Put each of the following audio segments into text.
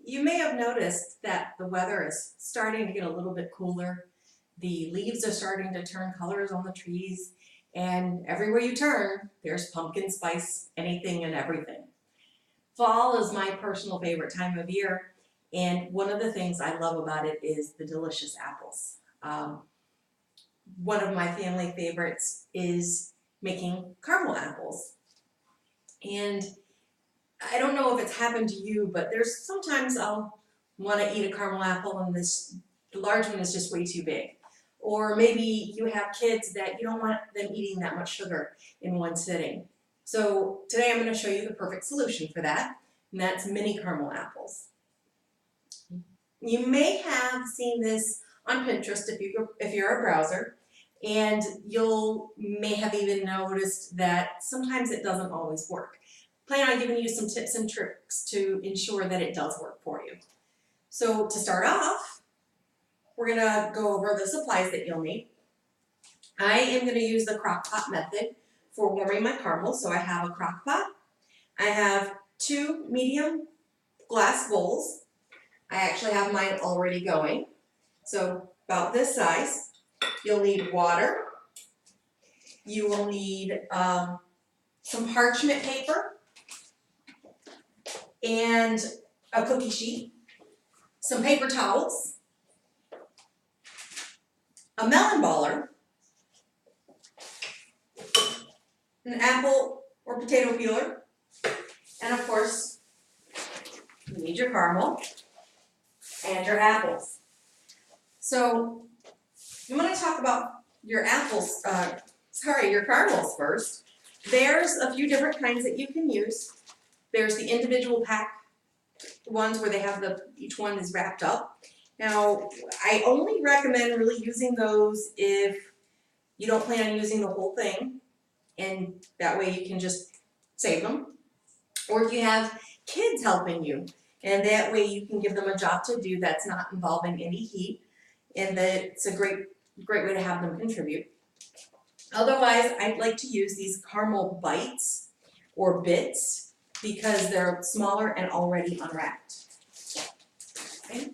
You may have noticed that the weather is starting to get a little bit cooler. The leaves are starting to turn colors on the trees, and everywhere you turn, there's pumpkin spice, anything and everything. Fall is my personal favorite time of year, and one of the things I love about it is the delicious apples. One of my family favorites is making caramel apples. And I don't know if it's happened to you, but there's sometimes I'll want to eat a caramel apple and the large one is just way too big. Or maybe you have kids that you don't want them eating that much sugar in one sitting. So today I'm going to show you the perfect solution for that, and that's mini caramel apples. You may have seen this on Pinterest if you're a browser, and you may have even noticed that sometimes it doesn't always work. Plan on giving you some tips and tricks to ensure that it does work for you. So to start off, we're going to go over the supplies that you'll need. I am going to use the crock pot method for warming my caramel. So I have a crock pot. I have 2 medium glass bowls. I actually have mine already going. So about this size. You'll need water. You will need some parchment paper and a cookie sheet, some paper towels, a melon baller, an apple or potato peeler, and of course, you need your caramel and your apples. So I'm going to talk about your your caramels first. There's a few different kinds that you can use. There's the individual pack ones where they have each one is wrapped up. Now, I only recommend really using those if you don't plan on using the whole thing, and that way you can just save them. Or if you have kids helping you, and that way you can give them a job to do that's not involving any heat, and that it's a great way to have them contribute. Otherwise, I'd like to use these caramel bites or bits because they're smaller and already unwrapped. Okay.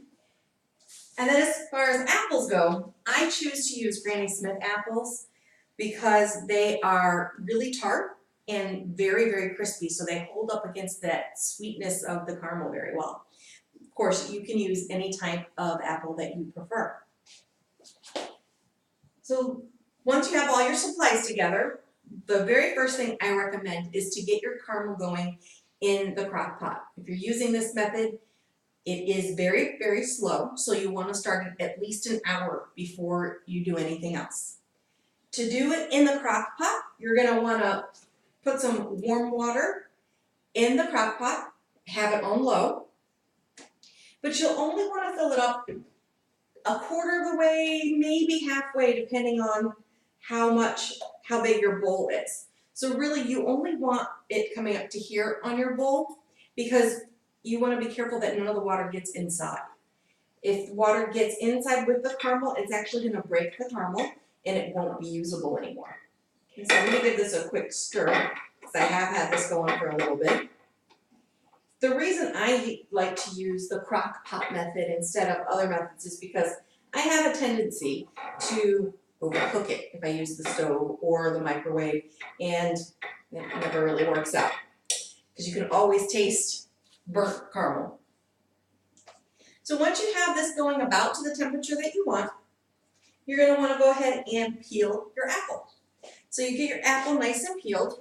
And then as far as apples go, I choose to use Granny Smith apples because they are really tart and very, very crispy, so they hold up against that sweetness of the caramel very well. Of course, you can use any type of apple that you prefer. So once you have all your supplies together, the very first thing I recommend is to get your caramel going in the crock pot. If you're using this method, it is very, very slow, so you want to start it at least an hour before you do anything else. To do it in the crock pot, you're going to want to put some warm water in the crock pot, have it on low, but you'll only want to fill it up a quarter of the way, maybe halfway, depending on how big your bowl is. So really you only want it coming up to here on your bowl because you want to be careful that none of the water gets inside. If water gets inside with the caramel, it's actually going to break the caramel and it won't be usable anymore. Okay, so I'm going to give this a quick stir because I have had this going for a little bit. The reason I like to use the crock pot method instead of other methods is because I have a tendency to overcook it if I use the stove or the microwave, and it never really works out because you can always taste burnt caramel. So once you have this going about to the temperature that you want, you're going to want to go ahead and peel your apple. So you get your apple nice and peeled.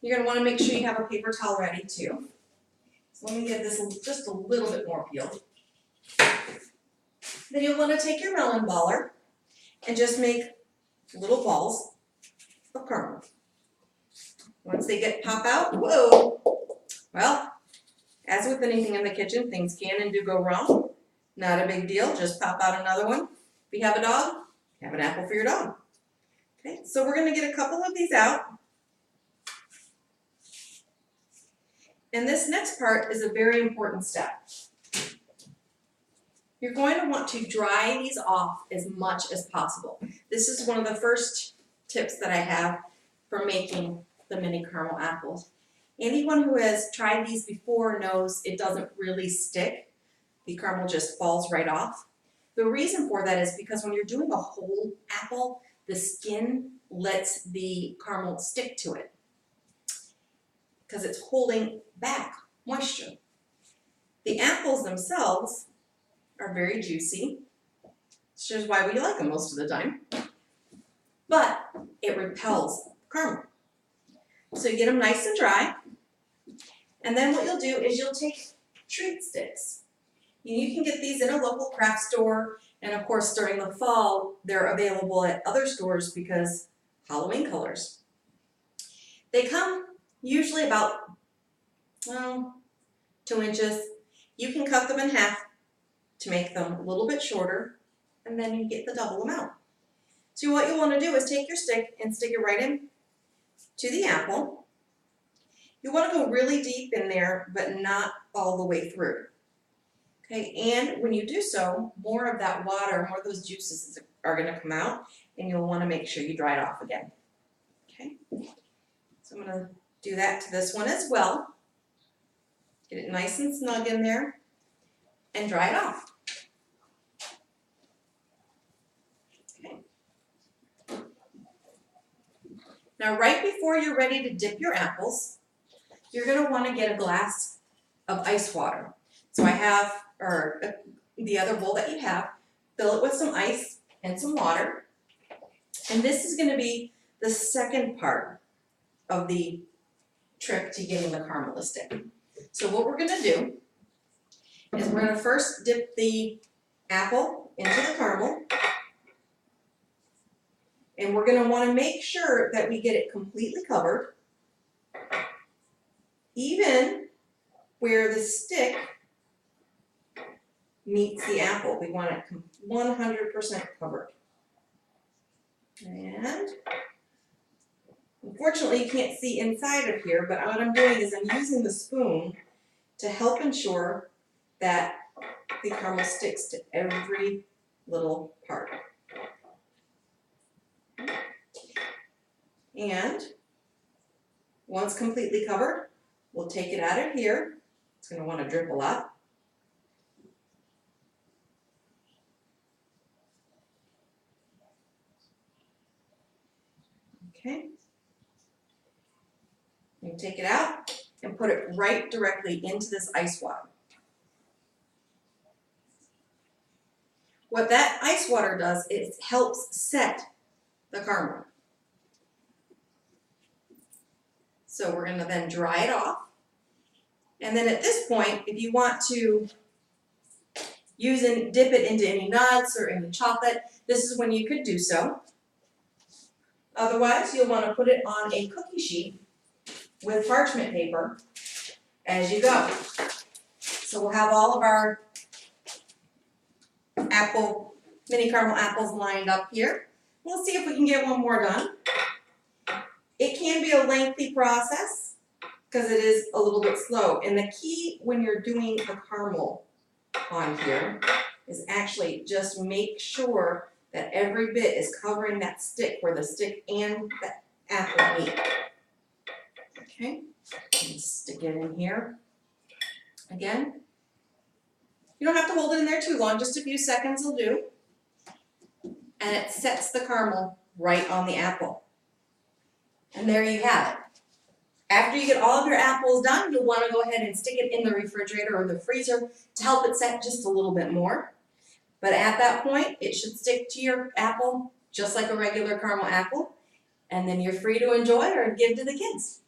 You're going to want to make sure you have a paper towel ready too. So let me get this just a little bit more peeled. Then you'll want to take your melon baller and just make little balls of caramel. Once they pop out, whoa! Well, as with anything in the kitchen, things can and do go wrong. Not a big deal, just pop out another one. If you have a dog, have an apple for your dog. Okay, so we're going to get a couple of these out. And this next part is a very important step. You're going to want to dry these off as much as possible. This is one of the first tips that I have for making the mini caramel apples. Anyone who has tried these before knows it doesn't really stick. The caramel just falls right off. The reason for that is because when you're doing a whole apple, the skin lets the caramel stick to it because it's holding back moisture. The apples themselves are very juicy, which is why we like them most of the time, but it repels caramel. So you get them nice and dry, and then what you'll do is you'll take treat sticks. You can get these in a local craft store, and of course during the fall they're available at other stores because Halloween colors. They come usually about, well, 2 inches. You can cut them in half to make them a little bit shorter, and then you get the double amount. So what you want to do is take your stick and stick it right in to the apple. You want to go really deep in there, but not all the way through. Okay, and when you do so, more of that water, more of those juices are going to come out, and you'll want to make sure you dry it off again. Okay, so I'm going to do that to this one as well. Get it nice and snug in there, and dry it off. Okay. Now, right before you're ready to dip your apples, you're going to want to get a glass of ice water. So I have, or the other bowl that you have, fill it with some ice and some water. And this is going to be the second part of the trick to getting the caramel to stick. So what we're going to do is we're going to first dip the apple into the caramel. And we're going to want to make sure that we get it completely covered, even where the stick meets the apple. We want it 100% covered. And unfortunately you can't see inside of here, but what I'm doing is I'm using the spoon to help ensure that the caramel sticks to every little part. And once completely covered, we'll take it out of here. It's going to want to drip a lot. Okay. You take it out and put it right directly into this ice water. What that ice water does is it helps set the caramel. So we're going to then dry it off. And then at this point, if you want to use and dip it into any nuts or any chocolate, this is when you could do so. Otherwise, you'll want to put it on a cookie sheet with parchment paper as you go. So we'll have all of our mini caramel apples lined up here. We'll see if we can get one more done. It can be a lengthy process because it is a little bit slow. And the key when you're doing the caramel on here is actually just make sure that every bit is covering that stick where the stick and the apple meet. Okay, stick it in here. Again, you don't have to hold it in there too long, just a few seconds will do. And it sets the caramel right on the apple. And there you have it. After you get all of your apples done, you'll want to go ahead and stick it in the refrigerator or the freezer to help it set just a little bit more. But at that point, it should stick to your apple just like a regular caramel apple. And then you're free to enjoy or give to the kids.